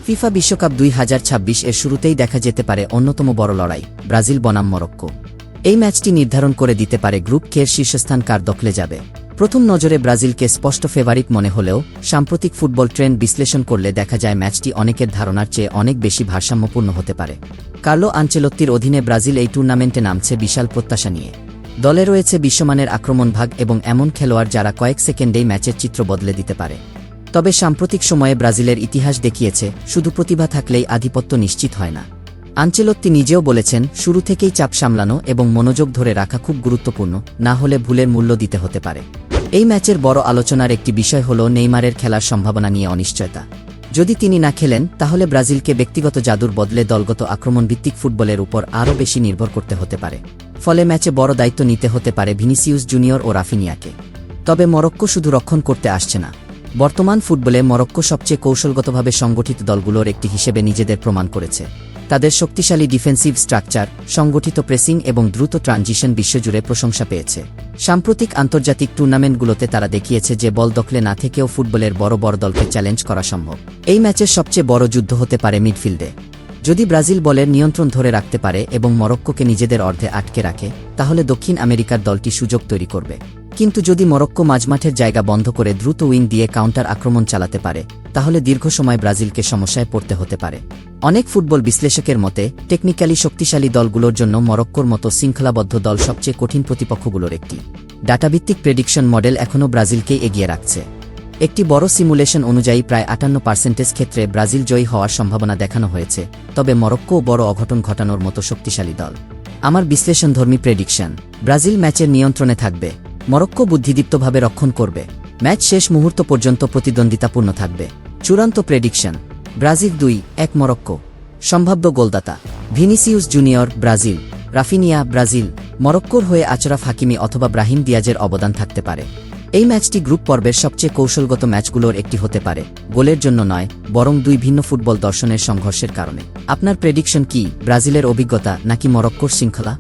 FIFA বিশ্বকাপ 2026 এর শুরুতেই দেখা যেতে পারে অন্যতম বড় লড়াই ব্রাজিল বনাম মরক্কো। এই ম্যাচটি নির্ধারণ করে দিতে পারে গ্রুপ কের শীর্ষস্থান কার দখলে যাবে। প্রথম নজরে ব্রাজিলকে স্পষ্ট ফেভারিট মনে হলেও সাম্প্রতিক ফুটবল ট্রেন্ড বিশ্লেষণ করলে দেখা যায় ম্যাচটি অনেকের ধারণার চেয়ে অনেক বেশি ভারসাম্যপূর্ণ হতে পারে। কার্লো আনচেলত্তির অধীনে ব্রাজিল এই টুর্নামেন্টে নামছে বিশাল প্রত্যাশা নিয়ে। দলে রয়েছে বিশ্বমানের আক্রমণভাগ এবং এমন খেলোয়াড় যারা কয়েক সেকেন্ডেই ম্যাচের চিত্র বদলে দিতে পারে। তবে সাম্প্রতিক সময়ে ব্রাজিলের ইতিহাস দেখিয়েছে শুধু প্রতিভা থাকলেই আধিপত্য নিশ্চিত হয় না। আনচেলত্তি নিজেও বলেছেন, শুরু থেকেই চাপ সামলানো এবং মনোযোগ ধরে রাখা খুব গুরুত্বপূর্ণ, না হলে ভুলের মূল্য দিতে হতে পারে। এই ম্যাচের বড় আলোচনার একটি বিষয় হল নেইমারের খেলার সম্ভাবনা নিয়ে অনিশ্চয়তা। যদি তিনি না খেলেন তাহলে ব্রাজিলকে ব্যক্তিগত জাদুর বদলে দলগত আক্রমণভিত্তিক ফুটবলের উপর আরও বেশি নির্ভর করতে হতে পারে। ফলে ম্যাচে বড় দায়িত্ব নিতে হতে পারে ভিনিসিউস জুনিয়র ও রাফিনিয়াকে। তবে মরক্কো শুধু রক্ষণ করতে আসছে না। বর্তমান ফুটবলে মরক্কো সবচেয়ে কৌশলগতভাবে সংগঠিত দলগুলোর একটি হিসেবে নিজেদের প্রমাণ করেছে। তাদের শক্তিশালী ডিফেন্সিভ স্ট্রাকচার, সংগঠিত প্রেসিং এবং দ্রুত ট্রানজিশন বিশ্বজুড়ে প্রশংসা পেয়েছে। সাম্প্রতিক আন্তর্জাতিক টুর্নামেন্টগুলোতে তারা দেখিয়েছে যে বল দখলে না থেকেও ফুটবলের বড় বড় দলকে চ্যালেঞ্জ করা সম্ভব। এই ম্যাচের সবচেয়ে বড় যুদ্ধ হতে পারে মিডফিল্ডে। যদি ব্রাজিল বলের নিয়ন্ত্রণ ধরে রাখতে পারে এবং মরক্কোকে নিজেদের অর্ধে আটকে রাখে, তাহলে দক্ষিণ আমেরিকার দলটি সুযোগ তৈরি করবে। কিন্তু যদি মরক্কো মাঝমাঠের জায়গা বন্ধ করে দ্রুত উইং দিয়ে কাউন্টার আক্রমণ চালাতে পারে, তাহলে দীর্ঘ সময় ব্রাজিলকে সমস্যায় পড়তে হতে পারে। অনেক ফুটবল বিশ্লেষকের মতে টেকনিক্যালি শক্তিশালী দলগুলোর জন্য মরক্কোর মতো শৃঙ্খলাবদ্ধ দল সবচেয়ে কঠিন প্রতিপক্ষগুলোর একটি। ডাটাভিত্তিক প্রেডিকশন মডেল এখনও ব্রাজিলকেই এগিয়ে রাখছে। একটি বড় সিমুলেশন অনুযায়ী প্রায় 58% ক্ষেত্রে ব্রাজিল জয়ী হওয়ার সম্ভাবনা দেখানো হয়েছে, তবে মরক্কোও বড় অঘটন ঘটানোর মতো শক্তিশালী দল। আমার বিশ্লেষণধর্মী প্রেডিকশন, ব্রাজিল ম্যাচের নিয়ন্ত্রণে থাকবে, মরক্কো বুদ্ধিদীপ্তভাবে রক্ষণ করবে, ম্যাচ শেষ মুহূর্ত পর্যন্ত প্রতিদ্বন্দ্বিতাপূর্ণ থাকবে। চূড়ান্ত প্রেডিকশন, ব্রাজিল 2-1 মরক্কো। সম্ভাব্য গোলদাতা Vinicius junior Brazil, Raphinha Brazil. মরক্কোর হয়ে আচরাফ হাকিমি অথবা ব্রাহিম দিয়াজের অবদান থাকতে পারে। এই ম্যাচটি গ্রুপ পর্বের সবচেয়ে কৌশলগত ম্যাচগুলোর একটি হতে পারে, গোলের জন্য নয় বরং দুই ভিন্ন ফুটবল দর্শনের সংঘর্ষের কারণে। আপনার প্রেডিকশন কি, ব্রাজিলের অভিজ্ঞতা নাকি মরক্কোর শৃঙ্খলা?